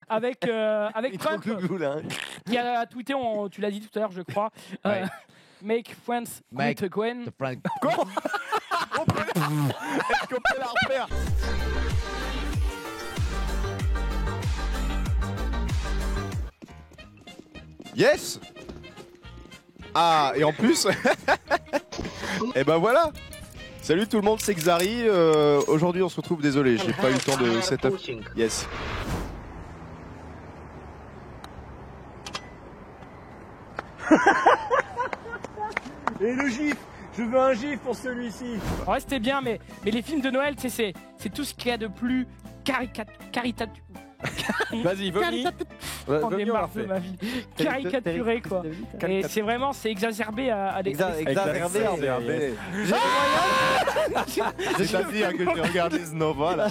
avec Trump qui a tweeté, tu l'as dit tout à l'heure, je crois. Make friends with Gwen. Quoi? Est-ce qu'on peut la refaire? Yes. Ah, et en plus, et ben voilà. Salut tout le monde, c'est Xari. Aujourd'hui, on se retrouve. Désolé, j'ai pas eu le temps de setup. Yes. Et le gif, je veux un gif pour celui-ci. Ouais, c'était bien, mais les films de Noël, c'est tout ce qu'il y a de plus caritatif. Vas-y, vomis. On est marre de ma vie. Caricaturé, quoi. Et c'est vraiment, c'est exacerbé à des... Exacerbé. C'est-à-dire que tu regardais Snova, là.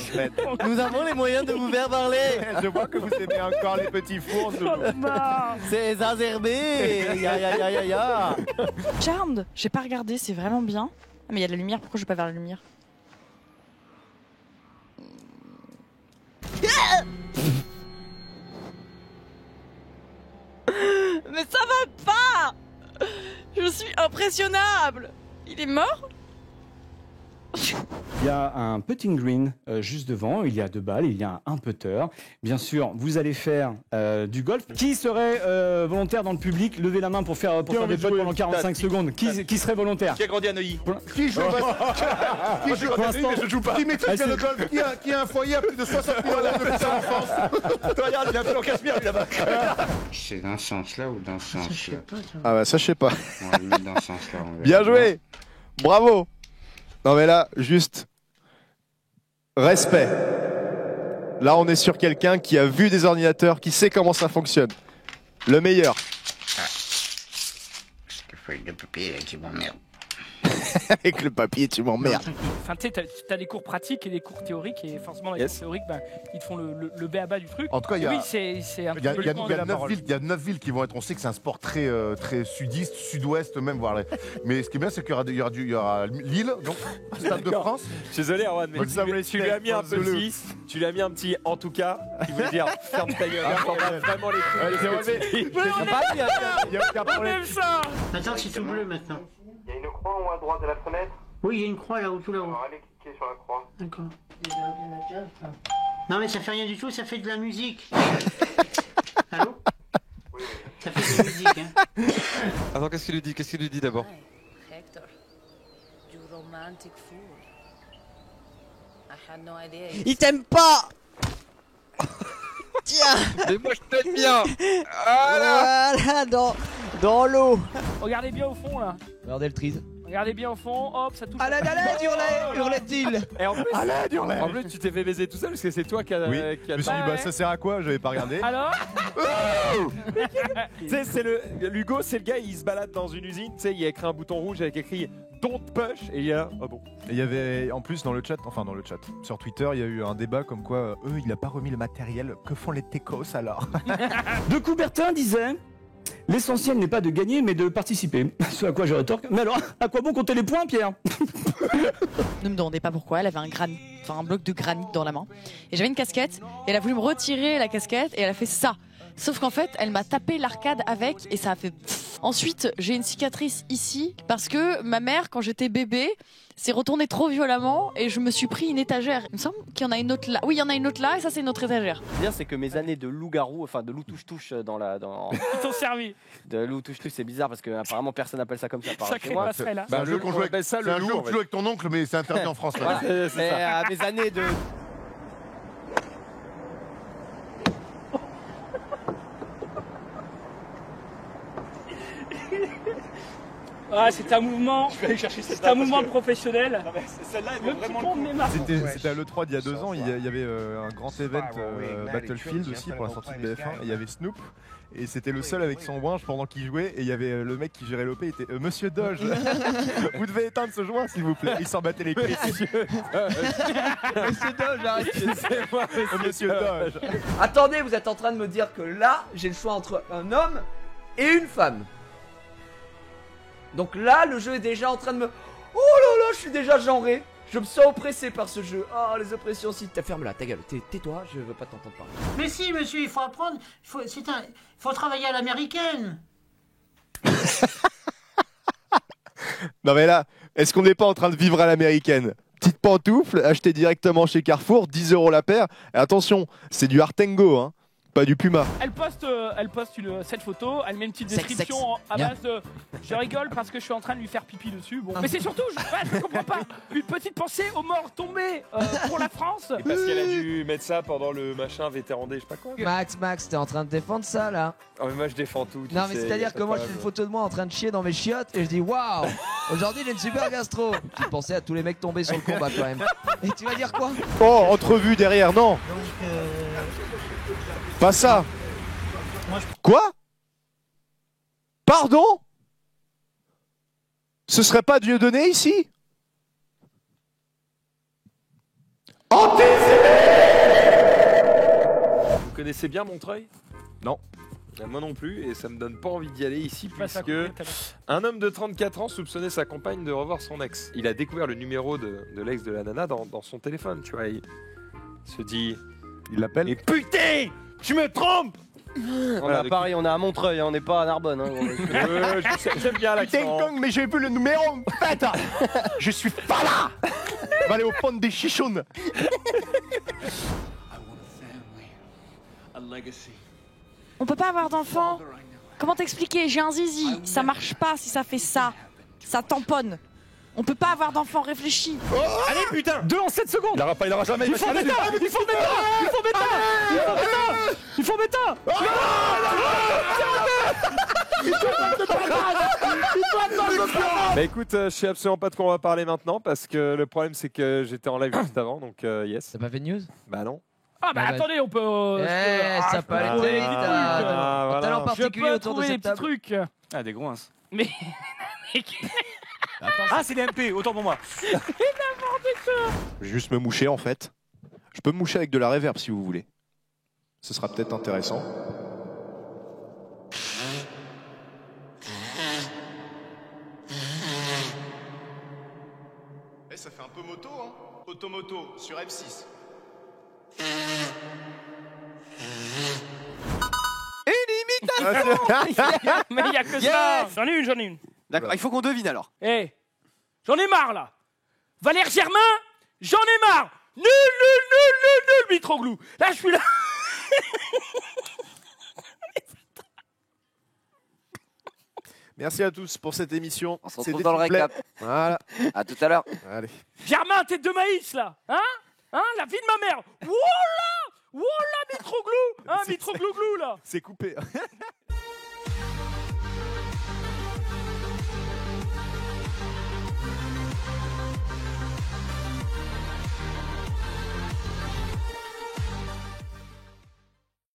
Nous avons les moyens de vous faire parler. Je vois que vous aimez encore les petits fours. C'est exacerbé. Ya. Charmed, j'ai pas regardé, c'est vraiment bien. Ah, mais il y a de la lumière, pourquoi je vais pas vers la lumière? Mais ça va pas! Je suis impressionnable! Il est mort? Il y a un putting green juste devant, il y a 2 balles, il y a un putter. Bien sûr, vous allez faire du golf. Qui serait volontaire dans le public? Levez la main pour faire des putts pendant 45 secondes. Qui serait volontaire? Qui a grandi à Neuilly? Qui joue je joue pas. Qui maîtrise le golf? Qui a un foyer à plus de 60 000 € depuis sa enfance? Toi, regarde, il a fait en Cachemire, là-bas. C'est dans ce sens-là ou dans ce sens-là? Ah bah ça, je sais pas. On va le mettre dans ce sens-là. Bien joué. Bravo. Non mais là, juste respect. Là, on est sur quelqu'un qui a vu des ordinateurs, qui sait comment ça fonctionne. Le meilleur. Il faut le papier qui m'emmerde. Avec le papier, tu m'emmerdes. Enfin, tu sais, t'as des cours pratiques et des cours théoriques, et forcément, les cours théoriques, ils te font le b.a.-ba du truc. En tout cas, il y a, oui, c'est un il y a, peu il y a 9 villes qui vont être. On sait que c'est un sport très sudiste, sud-ouest même, voire. Mais ce qui est bien, c'est qu'il y aura Lille, donc Stade de France. Je suis désolé, Erwan, mais tu lui as mis un petit. Tu lui as mis un petit en tout cas, qui veut dire ferme ta gueule. Vraiment les couilles. Il y a aucun problème. Ça. Attends, c'est tout bleu maintenant. Il y a une croix en haut à droite de la fenêtre. Oui, il y a une croix là-haut, tout là-haut. Alors allez cliquer sur la croix. D'accord. Non mais ça fait rien du tout, ça fait de la musique. Allô? Oui. Ça fait de la musique, hein. Attends, qu'est-ce qu'il lui dit d'abord? Hector, you romantic fool. I had no idea. Il t'aime pas. Tiens. Mais moi je t'aime bien. Voilà, dans l'eau. Regardez bien au fond, là. Regardez le trise. Regardez bien au fond, hop, ça touche. Allez, hurlait-il. Et en plus, tu t'es fait baiser tout seul parce que c'est toi qui a. Oui, je me suis dit, bah ça sert à quoi? J'avais pas regardé. Alors? Tu sais, c'est Hugo, c'est le gars, il se balade dans une usine, tu sais, il y a écrit un bouton rouge avec écrit Don't push, et il y a. Ah bon. Et il y avait en plus dans le chat, sur Twitter, il y a eu un débat comme quoi il a pas remis le matériel. Que font les techos alors? De Coubertin disait: l'essentiel n'est pas de gagner, mais de participer. Ce à quoi je rétorque: mais alors, à quoi bon compter les points, Pierre? Ne me demandez pas pourquoi, elle avait un bloc de granit dans la main. Et j'avais une casquette, et elle a voulu me retirer la casquette, et elle a fait ça. Sauf qu'en fait, elle m'a tapé l'arcade avec, et ça a fait... Ensuite, j'ai une cicatrice ici, parce que ma mère, quand j'étais bébé, s'est retournée trop violemment, et je me suis pris une étagère. Il me semble qu'il y en a une autre là. Oui, il y en a une autre là, et ça, c'est une autre étagère. Ce qui est bien, c'est que mes années de loup-garou, enfin de loup-touche-touche Ils t'ont servi. De loup-touche-touche, c'est bizarre parce que apparemment personne n'appelle ça comme ça. Sacré passerelle, là. C'est un jeu qu'on joue avec ton oncle, mais c'est interdit en France. Voilà. Mais à mes années de... Ah, c'est un mouvement. C'est un mouvement professionnel. Celle-là, Le petit pont de Neymar. C'était à l'E3 d'il y a 2 ans, il y avait un grand event Battlefield aussi pour la sortie de BF1, et il y avait Snoop, et c'était le seul avec son winch pendant qu'il jouait, et il y avait le mec qui gérait l'OP, il était Monsieur Doge, vous devez éteindre ce joint s'il vous plaît, il s'en battait les couilles. Monsieur Doge, arrêtez. C'est moi, Monsieur Doge. Attendez, vous êtes en train de me dire que là, j'ai le choix entre un homme et une femme. Donc là, le jeu est déjà en train de me... Oh là là, je suis déjà genré. Je me sens oppressé par ce jeu. Oh, les oppressions, si. Ferme-la, ta gueule. Tais-toi, je veux pas t'entendre parler. Mais si, monsieur, il faut apprendre. Il faut travailler à l'américaine. Non mais là, est-ce qu'on n'est pas en train de vivre à l'américaine? Petite pantoufle, achetée directement chez Carrefour, 10 € la paire. Et attention, c'est du Artengo, hein, pas du Puma. Elle poste cette photo, elle met une petite Sexe, description sexe. à Bien. base de je rigole parce que je suis en train de lui faire pipi dessus. Bon. Mais c'est surtout, je comprends pas, une petite pensée aux morts tombés pour la France. Et parce qu'elle a dû mettre ça pendant le machin vétéran D, je sais pas quoi. Max, t'es en train de défendre ça là? Oh, mais moi je défends tout. Non, mais c'est-à-dire que moi, j'ai une photo de moi en train de chier dans mes chiottes et je dis waouh, aujourd'hui j'ai une super gastro. Petite pensée à tous les mecs tombés sur le combat quand même. Et tu vas dire quoi? Oh, entrevue derrière, non. Donc, Pas ça. moi, Quoi? Pardon? Ce serait pas Dieudonné ici? Vous connaissez bien Montreuil? Non. Moi non plus, et ça me donne pas envie d'y aller ici, Bah, ça puisque coupe, un homme de 34 ans soupçonnait sa compagne de revoir son ex. Il a découvert le numéro de l'ex de la nana dans son téléphone, tu vois. Il se dit... Il l'appelle. Et putain, je me trompe. On est à Paris, on est à Montreuil, on n'est pas à Narbonne. Hein. J'aime bien l'accent. mais j'ai vu le numéro en fait. Je suis pas là. Va aller au fond des chichounes. On peut pas avoir d'enfant. Comment t'expliquer? J'ai un zizi, ça marche pas si ça fait ça. Ça tamponne. On peut pas avoir d'enfant, réfléchis. Allez putain 2 en 7 secondes. Il aura jamais. Il faut mettre un. Il faut mettre un. Il faut mettre un. Il faut mettre un. Bah écoute, je sais absolument pas de quoi on va parler maintenant, parce que le problème c'est que j'étais en live juste avant, donc yes. T'as pas fait de news? Bah non. Ah bah Ah, bah, attendez, on peut. ça peut aller trouver très des vite, petits un trucs. talent Je particulier peux autour de trouver des cette petits table. trucs. Ah, des gros. Mais. Ah, c'est les MP, autant pour moi. Je vais juste me moucher en fait. Je peux me moucher avec de la reverb si vous voulez. Ce sera peut-être intéressant. Eh, ça fait un peu moto, hein. Automoto sur M6. Mais il y a que ça. J'en ai une. D'accord, il faut qu'on devine alors. Eh, j'en ai marre là. Valère Germain, j'en ai marre. Nul, Mitroglou. Là, je suis là. Merci à tous pour cette émission. On se retrouve dans le récap. Voilà. À tout à l'heure. Allez. Germain, tête de maïs là. Hein? La vie de ma mère. Voilà, Mitroglou. Mitroglouglou là. C'est coupé.